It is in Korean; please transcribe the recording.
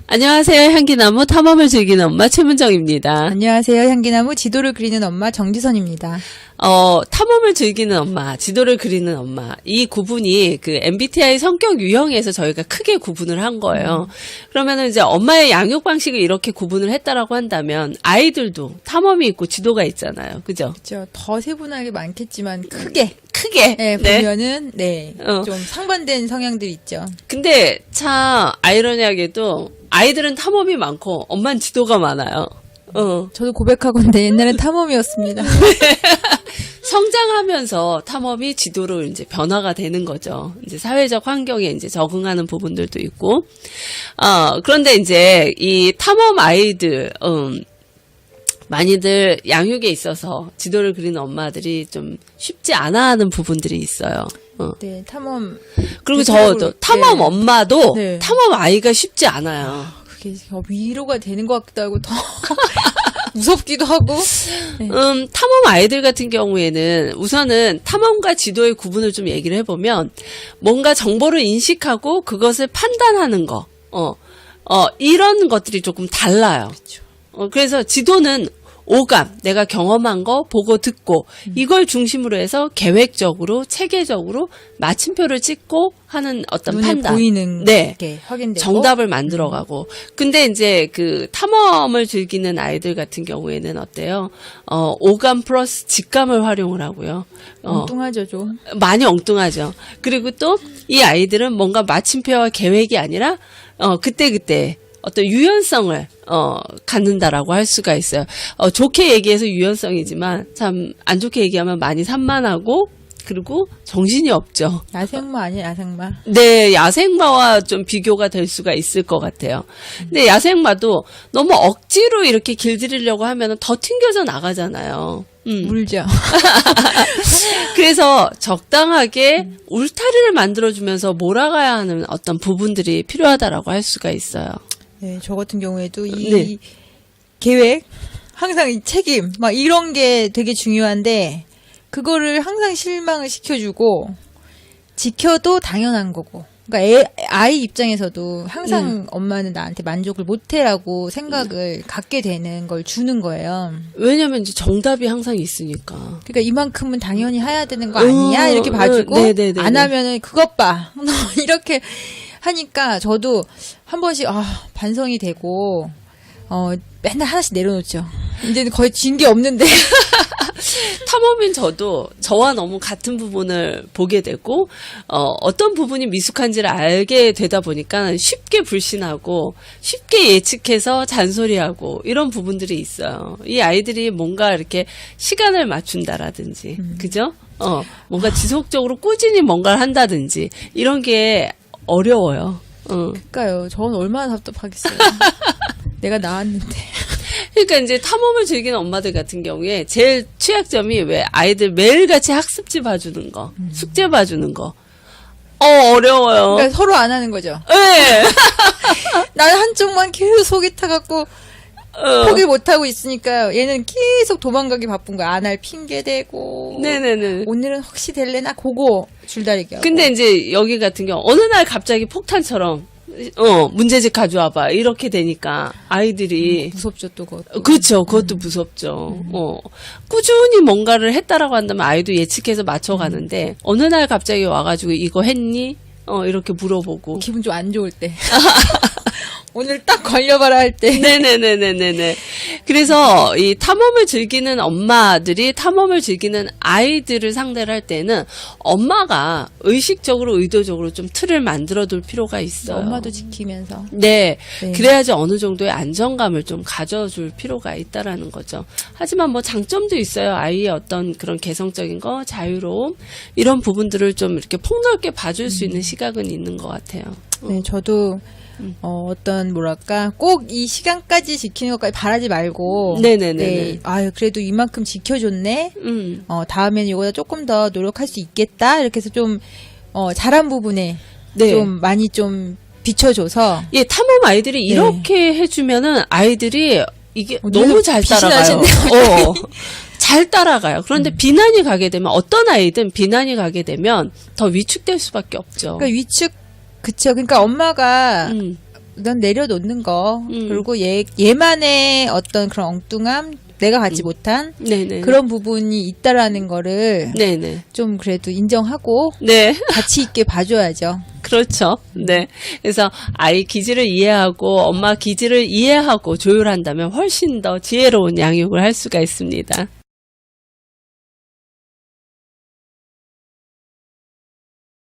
안녕하세요. 향기나무 탐험을 즐기는 엄마 최문정입니다. 안녕하세요. 향기나무 지도를 그리는 엄마 정지선입니다. 탐험을 즐기는 엄마, 지도를 그리는 엄마. 이 구분이 그 MBTI 성격 유형에서 저희가 크게 구분을 한 거예요. 그러면은 이제 엄마의 양육 방식을 이렇게 구분을 했다라고 한다면 아이들도 탐험이 있고 지도가 있잖아요. 그죠? 그렇죠. 더 세분하게 많겠지만 크게 네. 보면은 좀 상반된 성향들이 있죠. 근데 참 아이러니하게도 아이들은 탐험이 많고 엄마는 지도가 많아요. 저도 고백하건데 옛날엔 탐험이었습니다. 성장하면서 탐험이 지도로 이제 변화가 되는 거죠. 이제 사회적 환경에 이제 적응하는 부분들도 있고. 그런데 이제 이 탐험 아이들, 많이들 양육에 있어서 지도를 그리는 엄마들이 좀 쉽지 않아 하는 부분들이 있어요. 네, 탐험. 그리고 저도 탐험 엄마도 네. 탐험 아이가 쉽지 않아요. 그게 위로가 되는 것 같기도 하고 더 무섭기도 하고. 네. 탐험 아이들 같은 경우에는 우선은 탐험과 지도의 구분을 좀 얘기를 해보면 뭔가 정보를 인식하고 그것을 판단하는 거, 이런 것들이 조금 달라요. 그렇죠. 그래서 지도는 오감, 내가 경험한 거 보고 듣고 이걸 중심으로 해서 계획적으로 체계적으로 마침표를 찍고 하는 어떤 눈에 판단, 보이는 네, 게 확인되고 정답을 만들어가고. 근데 이제 그 탐험을 즐기는 아이들 같은 경우에는 어때요? 오감 플러스 직감을 활용을 하고요. 엉뚱하죠 좀. 많이 엉뚱하죠. 그리고 또 이 아이들은 뭔가 마침표와 계획이 아니라 그때그때 어떤 유연성을 갖는다라고 할 수가 있어요. 좋게 얘기해서 유연성이지만 참 안 좋게 얘기하면 많이 산만하고 그리고 정신이 없죠. 야생마 아니에요, 야생마. 네, 야생마와 좀 비교가 될 수가 있을 것 같아요. 근데 야생마도 너무 억지로 이렇게 길들이려고 하면 더 튕겨져 나가잖아요. 물죠. 그래서 적당하게 울타리를 만들어주면서 몰아가야 하는 어떤 부분들이 필요하다라고 할 수가 있어요. 네, 저 같은 경우에도 이 네. 계획, 항상 이 책임, 막 이런 게 되게 중요한데, 그거를 항상 실망을 시켜주고, 지켜도 당연한 거고. 그러니까 아이 입장에서도 항상 엄마는 나한테 만족을 못해라고 생각을 갖게 되는 걸 주는 거예요. 왜냐면 이제 정답이 항상 있으니까. 그러니까 이만큼은 당연히 해야 되는 거 아니야? 이렇게 봐주고, 네네네네. 안 하면은 그것 봐. 이렇게 하니까 저도 한 번씩 반성이 되고 맨날 하나씩 내려놓죠. 이제는 거의 진 게 없는데. 탐험인 저도 저와 너무 같은 부분을 보게 되고 어떤 부분이 미숙한지를 알게 되다 보니까 쉽게 불신하고 쉽게 예측해서 잔소리하고 이런 부분들이 있어요. 이 아이들이 뭔가 이렇게 시간을 맞춘다라든지 그죠? 뭔가 지속적으로 꾸준히 뭔가를 한다든지 이런 게 어려워요. 그러니까요. 저는 얼마나 답답하겠어요. 내가 나왔는데. 그러니까 이제 탐험을 즐기는 엄마들 같은 경우에 제일 취약점이 왜 아이들 매일같이 학습지 봐주는 거, 숙제 봐주는 거. 어려워요. 그러니까 서로 안 하는 거죠. 네. 나는 한쪽만 계속 속이 타갖고 포기 못하고 있으니까 얘는 계속 도망가기 바쁜 거야. 안 할 핑계 대고. 네네네. 오늘은 혹시 될래나 그거 줄다리기 하고. 근데 이제 여기 같은 경우 어느 날 갑자기 폭탄처럼 문제집 가져와봐 이렇게 되니까 아이들이 무섭죠 또 그것도. 그렇죠. 그것도 무섭죠. 꾸준히 뭔가를 했다라고 한다면 아이도 예측해서 맞춰가는데 어느 날 갑자기 와가지고 이거 했니? 이렇게 물어보고. 기분 좀 안 좋을 때. 오늘 딱 걸려봐라 할 때. 네네네네네네. 그래서 이 탐험을 즐기는 엄마들이 탐험을 즐기는 아이들을 상대를 할 때는 엄마가 의식적으로 의도적으로 좀 틀을 만들어둘 필요가 있어요. 엄마도 지키면서. 네. 네. 그래야지 어느 정도의 안정감을 좀 가져줄 필요가 있다라는 거죠. 하지만 뭐 장점도 있어요. 아이의 어떤 그런 개성적인 거, 자유로움 이런 부분들을 좀 이렇게 폭넓게 봐줄 수 있는 시각은 있는 것 같아요. 네, 저도 어떤 뭐랄까 꼭 이 시간까지 지키는 것까지 바라지 말고 네네네네. 그래도 이만큼 지켜줬네. 음. 다음에는 이거보다 조금 더 노력할 수 있겠다. 이렇게 해서 좀 잘한 부분에 네. 좀 많이 좀 비춰줘서 예, 탐험 아이들이 이렇게 해주면은 아이들이 이게 너무 잘 따라가요. 잘 따라가요. 그런데 비난이 가게 되면 어떤 아이든 비난이 가게 되면 더 위축될 수밖에 없죠. 그러니까 그쵸. 그러니까 엄마가 넌 내려놓는 거. 그리고 얘만의 어떤 그런 엉뚱함, 내가 갖지 못한 네네. 그런 부분이 있다라는 거를 네네. 좀 그래도 인정하고 네. 가치 있게 봐줘야죠. 그렇죠. 네. 그래서 아이 기질을 이해하고 엄마 기질을 이해하고 조율한다면 훨씬 더 지혜로운 양육을 할 수가 있습니다.